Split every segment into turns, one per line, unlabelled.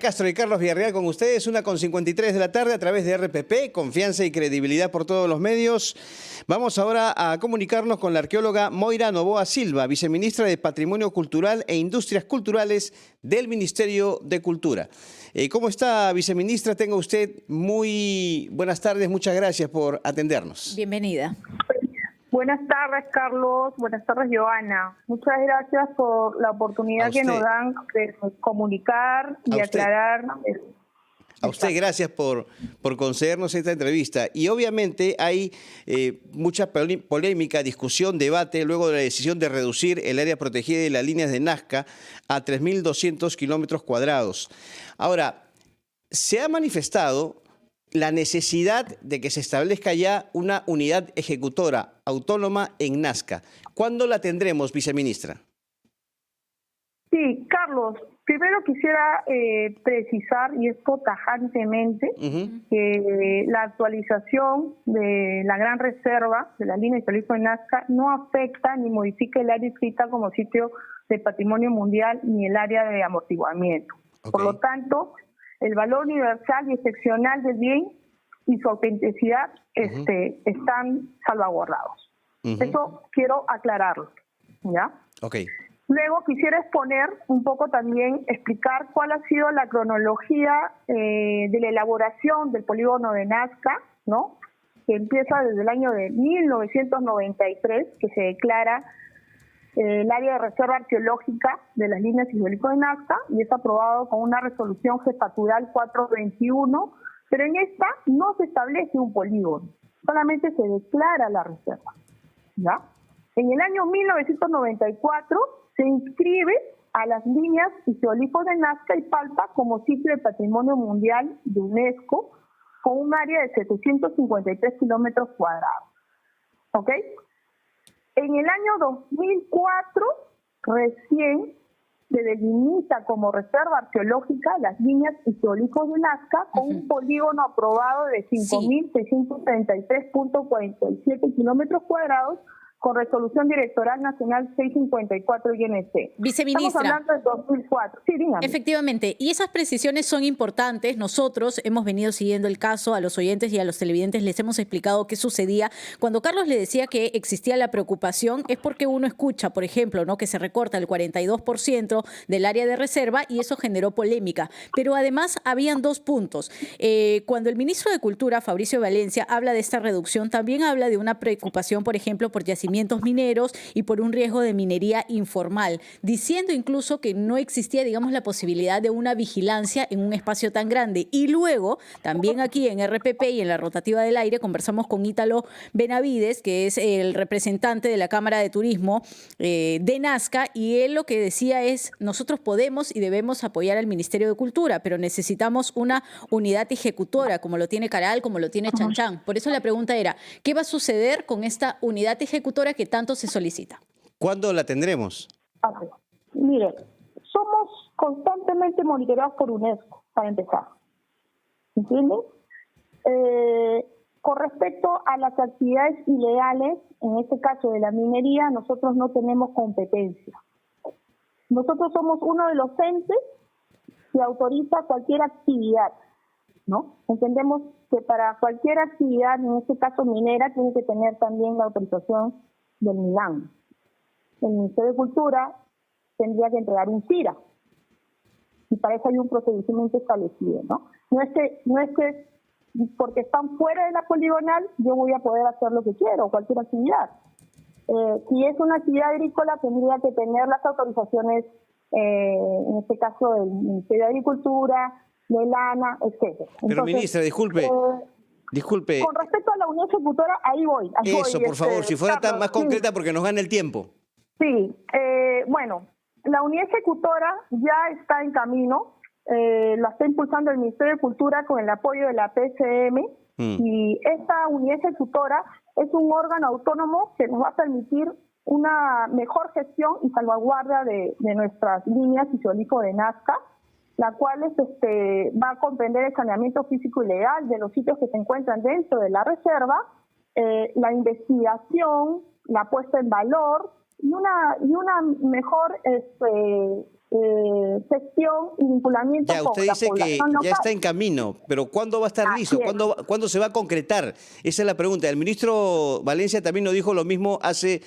Castro y Carlos Villarreal con ustedes, 1:53 de la tarde a través de RPP, confianza y credibilidad por todos los medios. Vamos ahora a comunicarnos con la arqueóloga Moira Novoa Silva, viceministra de Patrimonio Cultural e Industrias Culturales del Ministerio de Cultura. ¿Cómo está, viceministra? Tenga usted muy buenas tardes, muchas gracias por atendernos.
Bienvenida.
Buenas tardes, Carlos. Buenas tardes, Joana. Muchas gracias por la oportunidad que nos dan de comunicar y aclarar.
A usted gracias por concedernos esta entrevista. Y obviamente hay mucha polémica, discusión, debate luego de la decisión de reducir el área protegida de las líneas de Nazca a 3.200 kilómetros cuadrados. Ahora, se ha manifestado la necesidad de que se establezca ya una unidad ejecutora autónoma en Nazca. ¿Cuándo la tendremos, viceministra?
Sí, Carlos, primero quisiera precisar, y esto tajantemente, que la actualización de la Gran Reserva de la línea histórica de Nazca no afecta ni modifica el área inscrita como sitio de patrimonio mundial ni el área de amortiguamiento. Okay. Por lo tanto, el valor universal y excepcional del bien y su autenticidad están salvaguardados. Eso quiero aclararlo, ¿ya?
Okay.
Luego quisiera exponer un poco también, explicar cuál ha sido la cronología de la elaboración del polígono de Nazca, ¿no? Que empieza desde el año de 1993, que se declara el área de reserva arqueológica de las líneas hidráulicas de Nazca, y es aprobado con una resolución jefatural 421, pero en esta no se establece un polígono, solamente se declara la reserva, ¿ya? En el año 1994 se inscribe a las líneas y geolipos de Nazca y Palpa como sitio de patrimonio mundial de UNESCO, con un área de 753 kilómetros cuadrados, ¿ok? En el año 2004, recién se delimita como reserva arqueológica las líneas y geolipos de Nazca con un polígono aprobado de 5.633.47 kilómetros cuadrados con resolución directoral nacional 654 INC.
Viceministra.
Estamos hablando de 2004. Sí, dígame.
Efectivamente, y esas precisiones son importantes. Nosotros hemos venido siguiendo el caso, a los oyentes y a los televidentes les hemos explicado qué sucedía. Cuando Carlos le decía que existía la preocupación, es porque uno escucha, por ejemplo, ¿no?, que se recorta el 42% del área de reserva y eso generó polémica. Pero además habían dos puntos. Cuando el ministro de Cultura, Fabricio Valencia, habla de esta reducción, también habla de una preocupación, por ejemplo, por yacimientos mineros y por un riesgo de minería informal, diciendo incluso que no existía, digamos, la posibilidad de una vigilancia en un espacio tan grande. Y luego, también aquí en RPP y en la rotativa del aire, conversamos con Ítalo Benavides, que es el representante de la Cámara de Turismo de Nazca, y él lo que decía es, nosotros podemos y debemos apoyar al Ministerio de Cultura, pero necesitamos una unidad ejecutora, como lo tiene Caral, como lo tiene Chanchán. Por eso la pregunta era, ¿qué va a suceder con esta unidad ejecutora que tanto se solicita?
¿Cuándo la tendremos?
Okay. Mire, somos constantemente monitoreados por UNESCO, para empezar. ¿Entienden? Con respecto a las actividades ilegales, en este caso de la minería, nosotros no tenemos competencia. Nosotros somos uno de los entes que autoriza cualquier actividad, ¿no? Entendemos que para cualquier actividad, en este caso minera, tiene que tener también la autorización del MINAM. El Ministerio de Cultura tendría que entregar un CIRA, y para eso hay un procedimiento establecido, ¿no? No es que porque están fuera de la poligonal yo voy a poder hacer lo que quiero, cualquier actividad. Si es una actividad agrícola, tendría que tener las autorizaciones, en este caso del Ministerio de Agricultura, de Lana, etcétera.
Pero, ministra, disculpe.
Con respecto a la unidad ejecutora, ahí voy.
Eso, por favor, si fuera tan más concreta, porque nos gana el tiempo.
Sí, bueno, la unidad ejecutora ya está en camino, la está impulsando el Ministerio de Cultura con el apoyo de la PCM, y esta unidad ejecutora es un órgano autónomo que nos va a permitir una mejor gestión y salvaguarda de nuestras líneas y geolipos de Nazca, la cual va a comprender el saneamiento físico y legal de los sitios que se encuentran dentro de la reserva, la investigación, la puesta en valor una mejor gestión y vinculamiento
Ya,
con
usted
la
dice que
población
ya
local.
está en camino, pero ¿cuándo va a estar
Así
listo?
es.
¿Cuándo se va a concretar? Esa es la pregunta. El ministro Valencia también nos dijo lo mismo hace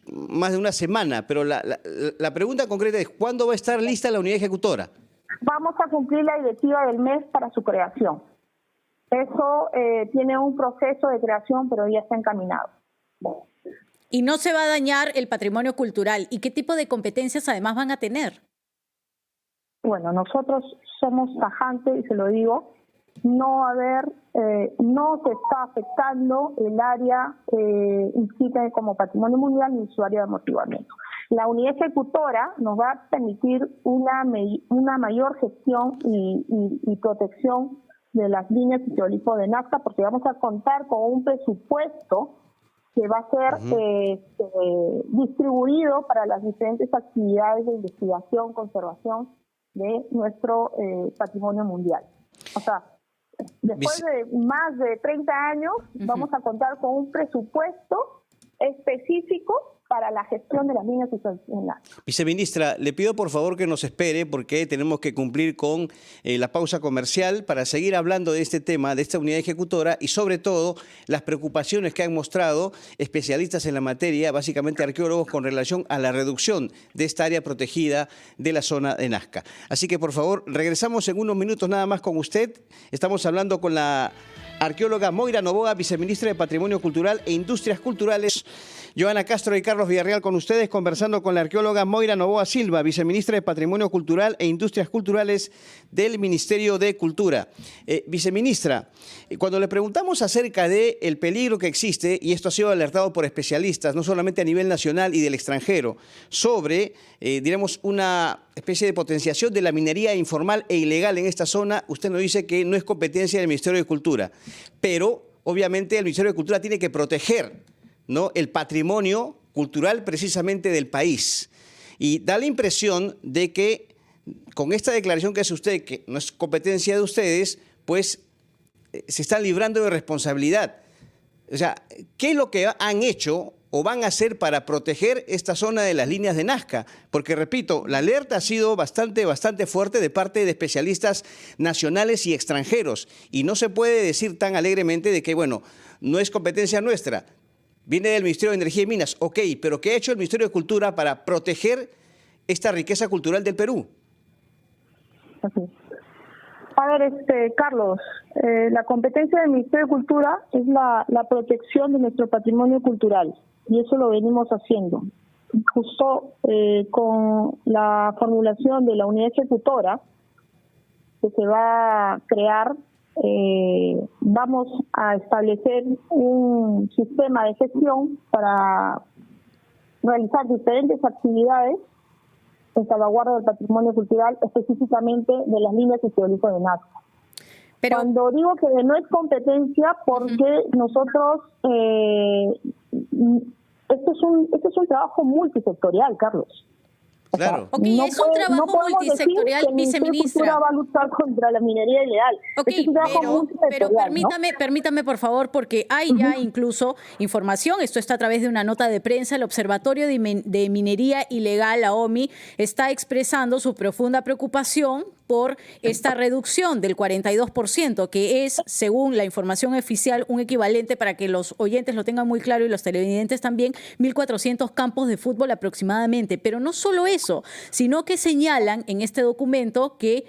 más de una semana, pero la pregunta concreta es ¿cuándo va a estar lista la unidad ejecutora?
Vamos a cumplir la directiva del mes para su creación. Eso tiene un proceso de creación, pero ya está encaminado.
Y no se va a dañar el patrimonio cultural. ¿Y qué tipo de competencias además van a tener?
Bueno, nosotros somos tajantes, y se lo digo, no se está afectando el área inscrita como patrimonio mundial ni su área de amortiguamiento. La unidad ejecutora nos va a permitir una mayor gestión y protección de las líneas y geolifos de Nazca, porque vamos a contar con un presupuesto que va a ser distribuido para las diferentes actividades de investigación, conservación de nuestro patrimonio mundial. O sea, después de más de 30 años, vamos a contar con un presupuesto específico para la gestión de las líneas institucionales.
Viceministra, le pido por favor que nos espere porque tenemos que cumplir con la pausa comercial para seguir hablando de este tema, de esta unidad ejecutora y sobre todo las preocupaciones que han mostrado especialistas en la materia, básicamente arqueólogos, con relación a la reducción de esta área protegida de la zona de Nazca. Así que por favor, regresamos en unos minutos nada más con usted. Estamos hablando con la arqueóloga Moira Novoa, viceministra de Patrimonio Cultural e Industrias Culturales. Joana Castro y Carlos Villarreal con ustedes, conversando con la arqueóloga Moira Novoa Silva, viceministra de Patrimonio Cultural e Industrias Culturales del Ministerio de Cultura. Viceministra, cuando le preguntamos acerca del peligro que existe, y esto ha sido alertado por especialistas, no solamente a nivel nacional y del extranjero, sobre, diremos, una especie de potenciación de la minería informal e ilegal en esta zona, usted nos dice que no es competencia del Ministerio de Cultura, pero obviamente el Ministerio de Cultura tiene que proteger, ¿no?, el patrimonio cultural precisamente del país. Y da la impresión de que con esta declaración que hace usted, que no es competencia de ustedes, pues se están librando de responsabilidad. O sea, ¿qué es lo que han hecho o van a hacer para proteger esta zona de las líneas de Nazca? Porque, repito, la alerta ha sido bastante fuerte de parte de especialistas nacionales y extranjeros. Y no se puede decir tan alegremente de que, bueno, no es competencia nuestra. Viene del Ministerio de Energía y Minas, ok, pero ¿qué ha hecho el Ministerio de Cultura para proteger esta riqueza cultural del Perú?
A ver, Carlos, la competencia del Ministerio de Cultura es la protección de nuestro patrimonio cultural, y eso lo venimos haciendo. Justo con la formulación de la unidad ejecutora que se va a crear, vamos a establecer un sistema de gestión para realizar diferentes actividades en salvaguarda del patrimonio cultural, específicamente de las líneas y geolifos de Nazca. Pero cuando digo que no es competencia, porque nosotros, este es un trabajo multisectorial, Carlos.
Claro.
Ok, no es un trabajo multisectorial, viceministra.
Va a luchar contra la minería ilegal.
Ok, pero permítame por favor, porque hay ya incluso información, esto está a través de una nota de prensa, el Observatorio de Minería Ilegal, la OMI, está expresando su profunda preocupación por esta reducción del 42%, que es, según la información oficial, un equivalente, para que los oyentes lo tengan muy claro y los televidentes también, 1.400 campos de fútbol aproximadamente. Pero no solo eso, sino que señalan en este documento que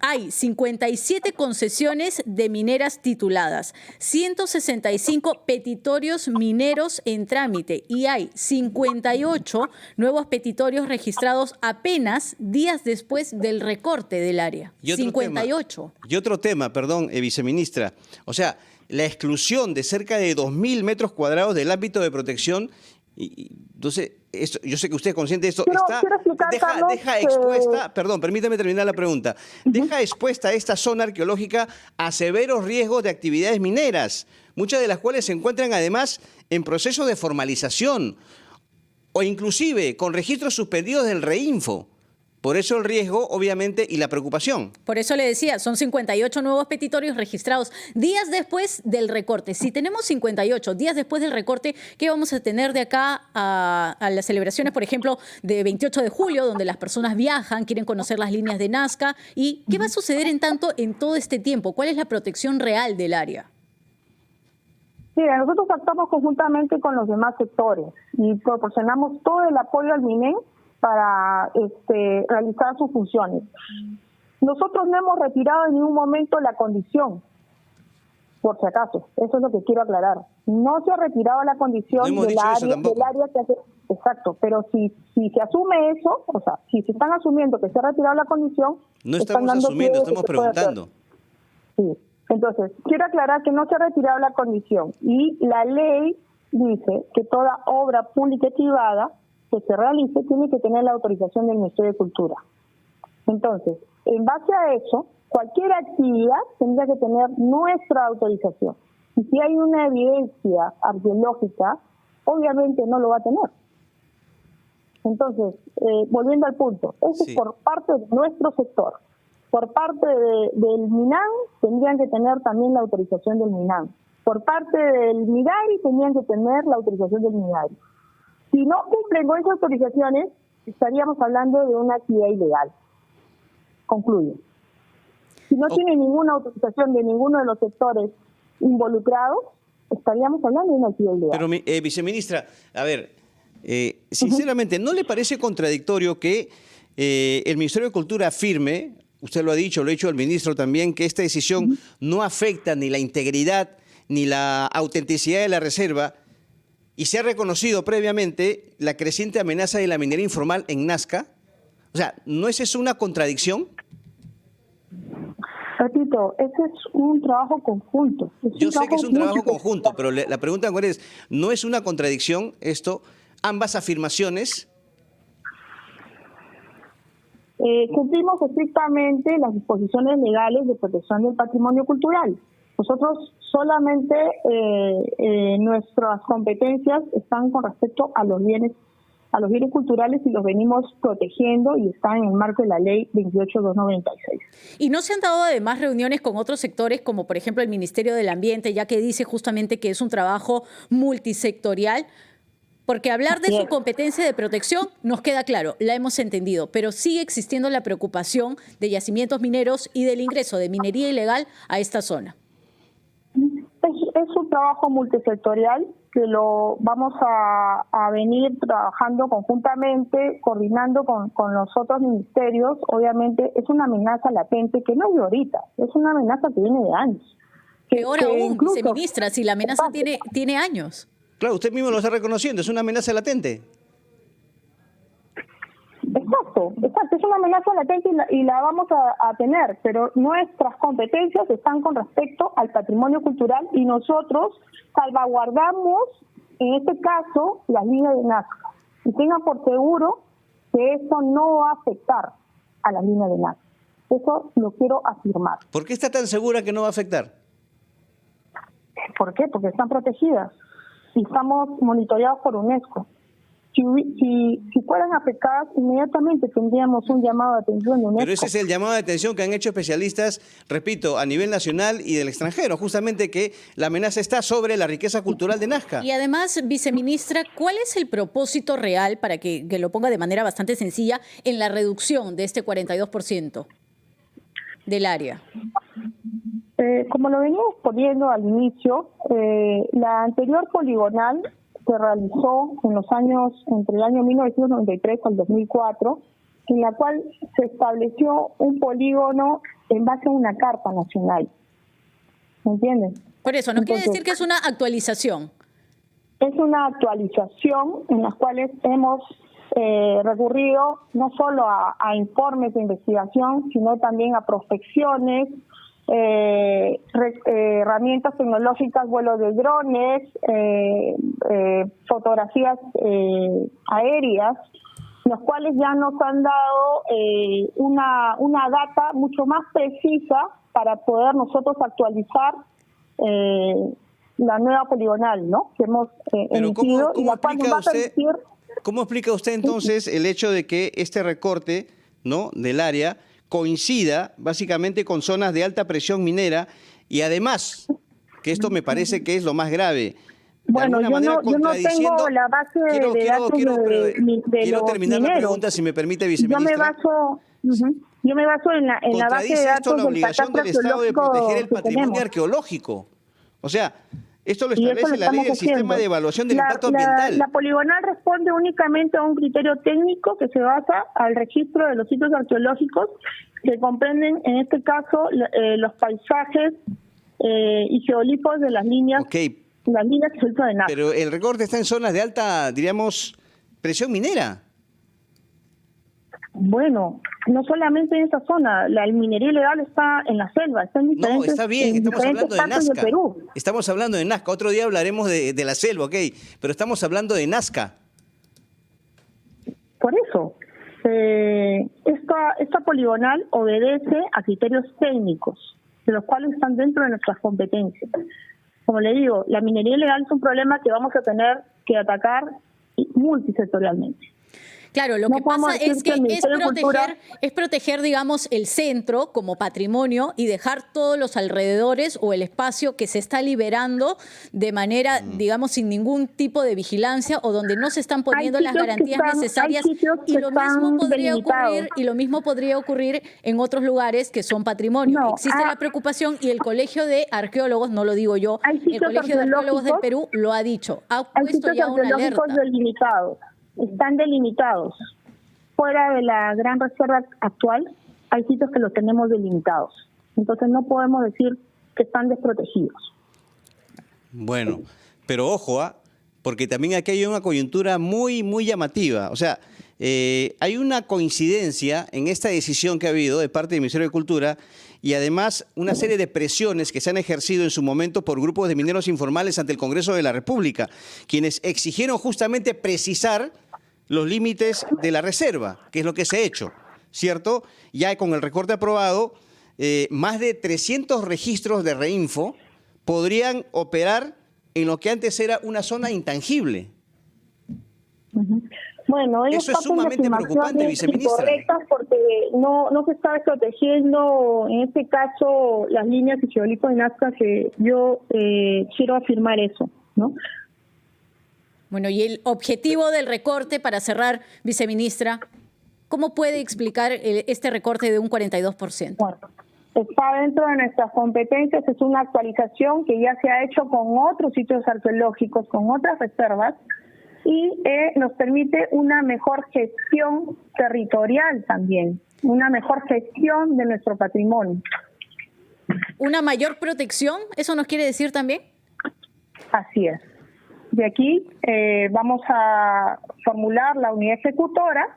hay 57 concesiones de mineras tituladas, 165 petitorios mineros en trámite y hay 58 nuevos petitorios registrados apenas días después del recorte del área. 58.
Y otro tema, perdón, viceministra. O sea, la exclusión de cerca de 2.000 metros cuadrados del ámbito de protección. Entonces, esto, yo sé que usted es consciente de esto. Deja expuesta, perdón, permítame terminar la pregunta. Deja expuesta esta zona arqueológica a severos riesgos de actividades mineras, muchas de las cuales se encuentran además en proceso de formalización o inclusive con registros suspendidos del REINFO. Por eso el riesgo, obviamente, y la preocupación.
Por eso le decía, son 58 nuevos petitorios registrados días después del recorte. Si tenemos 58 días después del recorte, ¿qué vamos a tener de acá a las celebraciones, por ejemplo, de 28 de julio, donde las personas viajan, quieren conocer las líneas de Nazca? ¿Y qué va a suceder en tanto en todo este tiempo? ¿Cuál es la protección real del área?
Mira, nosotros actuamos conjuntamente con los demás sectores y proporcionamos todo el apoyo al MINEN para realizar sus funciones. Nosotros no hemos retirado en ningún momento la condición, por si acaso, eso es lo que quiero aclarar. No se ha retirado la condición del área que hace, exacto, pero si se asume eso, o sea, si se están asumiendo que se ha retirado la condición,
no estamos asumiendo, estamos preguntando.
Sí, entonces, quiero aclarar que no se ha retirado la condición y la ley dice que toda obra pública y privada que se realice tiene que tener la autorización del Ministerio de Cultura. Entonces, en base a eso, cualquier actividad tendría que tener nuestra autorización. Y si hay una evidencia arqueológica, obviamente no lo va a tener. Entonces, volviendo al punto, eso es por parte de nuestro sector. Por parte del MINAN tendrían que tener también la autorización del MINAN. Por parte del MIDARI tendrían que tener la autorización del MIDARI. Si no cumplen con esas autorizaciones, estaríamos hablando de una actividad ilegal. Concluyo. Si no tiene ninguna autorización de ninguno de los sectores involucrados, estaríamos hablando de una actividad ilegal.
Pero, viceministra, a ver, sinceramente, ¿no le parece contradictorio que el Ministerio de Cultura afirme, usted lo ha dicho el ministro también, que esta decisión no afecta ni la integridad ni la autenticidad de la reserva, y se ha reconocido previamente la creciente amenaza de la minería informal en Nazca? O sea, ¿no es eso una contradicción?
Repito, ese es un trabajo conjunto.
Yo sé que es un trabajo conjunto, pero la pregunta es, ¿no es una contradicción esto, ambas afirmaciones?
Cumplimos estrictamente las disposiciones legales de protección del patrimonio cultural. Nosotros solamente nuestras competencias están con respecto a los bienes culturales y los venimos protegiendo y están en el marco de la ley 28296.
¿Y no se han dado además reuniones con otros sectores, como por ejemplo el Ministerio del Ambiente, ya que dice justamente que es un trabajo multisectorial? Porque hablar de su competencia de protección nos queda claro, la hemos entendido, pero sigue existiendo la preocupación de yacimientos mineros y del ingreso de minería ilegal a esta zona.
Es un trabajo multisectorial que lo vamos a venir trabajando conjuntamente, coordinando con los otros ministerios. Obviamente es una amenaza latente que no es de ahorita, es una amenaza que viene de años.
Peor aún, viceministra, si la amenaza tiene años.
Claro, usted mismo lo está reconociendo, es una amenaza latente.
Exacto, es una amenaza latente y la vamos a tener, pero nuestras competencias están con respecto al patrimonio cultural y nosotros salvaguardamos, en este caso, las líneas de Nazca. Y tengan por seguro que eso no va a afectar a las líneas de Nazca. Eso lo quiero afirmar.
¿Por qué está tan segura que no va a afectar?
¿Por qué? Porque están protegidas y estamos monitoreados por UNESCO. Si fueran afectadas, inmediatamente tendríamos un llamado de atención de UNESCO.
Pero ese es el llamado de atención que han hecho especialistas, repito, a nivel nacional y del extranjero, justamente que la amenaza está sobre la riqueza cultural de Nazca.
Y además, viceministra, ¿cuál es el propósito real, para que lo ponga de manera bastante sencilla, en la reducción de este 42% del área?
Como lo veníamos poniendo al inicio, la anterior poligonal se realizó entre el año 1993 al 2004, en la cual se estableció un polígono en base a una carta nacional. ¿Me entiendes?
Por eso, ¿no quiere decir que es una actualización?
Es una actualización en las cuales hemos recurrido no solo a informes de investigación, sino también a prospecciones, herramientas tecnológicas, vuelos de drones, fotografías aéreas, los cuales ya nos han dado una data mucho más precisa para poder nosotros actualizar la nueva poligonal, ¿no? Que hemos emitido y la cual nos va a permitir.
¿Cómo explica usted entonces el hecho de que este recorte ¿no?, del área coincida básicamente con zonas de alta presión minera y además, que esto me parece que es lo más grave,
bueno, yo no tengo la base de datos de
quiero
los
terminar
mineros.
la pregunta, si me permite, viceministra.
Yo me baso en la base de datos
la obligación del Estado de proteger el patrimonio arqueológico. O sea, esto lo establece la ley del sistema de evaluación del impacto ambiental.
La poligonal responde únicamente a un criterio técnico que se basa al registro de los sitios arqueológicos que comprenden, en este caso, los paisajes y geolipos de las líneas. Las líneas que se usan de Nazca.
Pero el recorte está en zonas de alta, diríamos, presión minera.
Bueno, no solamente en esa zona, la minería ilegal está en la selva, está en diferentes,
está bien, estamos hablando de Nazca.
De Perú.
Estamos hablando de Nazca, otro día hablaremos de la selva, pero estamos hablando de Nazca.
Por eso, esta poligonal obedece a criterios técnicos, de los cuales están dentro de nuestras competencias. Como le digo, la minería ilegal es un problema que vamos a tener que atacar multisectorialmente.
Claro, lo que pasa es que es proteger, digamos, el centro como patrimonio y dejar todos los alrededores o el espacio que se está liberando de manera, digamos, sin ningún tipo de vigilancia o donde no se están poniendo las garantías necesarias. Y lo mismo podría ocurrir en otros lugares que son patrimonio. Existe la preocupación y el Colegio de Arqueólogos, no lo digo yo, el Colegio de Arqueólogos del Perú lo ha dicho, ha puesto ya una alerta.
Están delimitados. Fuera de la gran reserva actual, hay sitios que los tenemos delimitados. Entonces no podemos decir que están desprotegidos.
Bueno, pero ojo, porque también aquí hay una coyuntura muy, muy llamativa. O sea, hay una coincidencia en esta decisión que ha habido de parte del Ministerio de Cultura y además una serie de presiones que se han ejercido en su momento por grupos de mineros informales ante el Congreso de la República, quienes exigieron justamente precisar los límites de la reserva, que es lo que se ha hecho, ¿cierto? Ya con el recorte aprobado, más de 300 registros de Reinfo podrían operar en lo que antes era una zona intangible.
Bueno,
eso es sumamente preocupante, viceministra.
Porque no se está protegiendo, en este caso, las líneas y geolipos de Nazca, que yo quiero afirmar eso, ¿no?
Bueno, y el objetivo del recorte, para cerrar, viceministra, ¿cómo puede explicar este recorte de un 42%?
Bueno, está dentro de nuestras competencias, es una actualización que ya se ha hecho con otros sitios arqueológicos, con otras reservas, y nos permite una mejor gestión territorial también, una mejor gestión de nuestro patrimonio.
¿Una mayor protección? ¿Eso nos quiere decir también?
Así es. De aquí vamos a formular la unidad ejecutora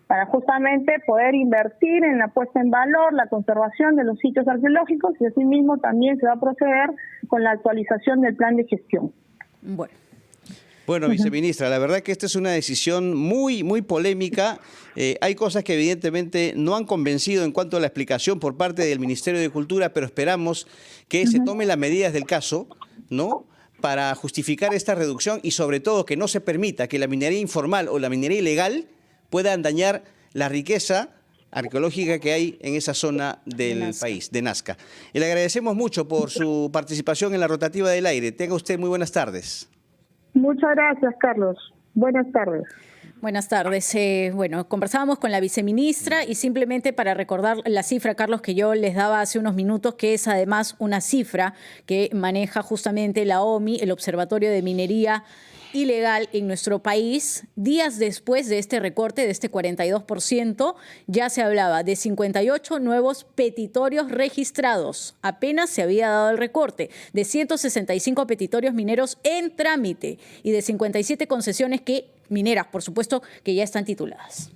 para justamente poder invertir en la puesta en valor, la conservación de los sitios arqueológicos y asimismo también se va a proceder con la actualización del plan de gestión.
Bueno, viceministra, la verdad que esta es una decisión muy, muy polémica. Hay cosas que evidentemente no han convencido en cuanto a la explicación por parte del Ministerio de Cultura, pero esperamos que se tomen las medidas del caso, ¿no?, para justificar esta reducción y sobre todo que no se permita que la minería informal o la minería ilegal puedan dañar la riqueza arqueológica que hay en esa zona del país, de Nazca. Y le agradecemos mucho por su participación en la rotativa del aire. Tenga usted muy buenas tardes.
Muchas gracias, Carlos. Buenas tardes.
Buenas tardes. Bueno, conversábamos con la viceministra y simplemente para recordar la cifra, Carlos, que yo les daba hace unos minutos, que es además una cifra que maneja justamente la OMI, el Observatorio de Minería Ilegal en nuestro país. Días después de este recorte, de este 42%, ya se hablaba de 58 nuevos petitorios registrados. Apenas se había dado el recorte, de 165 petitorios mineros en trámite y de 57 concesiones mineras, por supuesto, que ya están tituladas.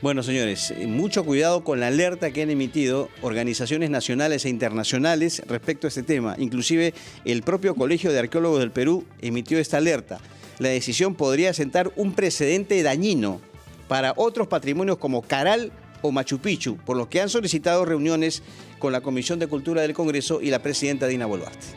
Bueno, señores, mucho cuidado con la alerta que han emitido organizaciones nacionales e internacionales respecto a este tema. Inclusive el propio Colegio de Arqueólogos del Perú emitió esta alerta. La decisión podría sentar un precedente dañino para otros patrimonios como Caral o Machu Picchu, por lo que han solicitado reuniones con la Comisión de Cultura del Congreso y la presidenta Dina Boluarte.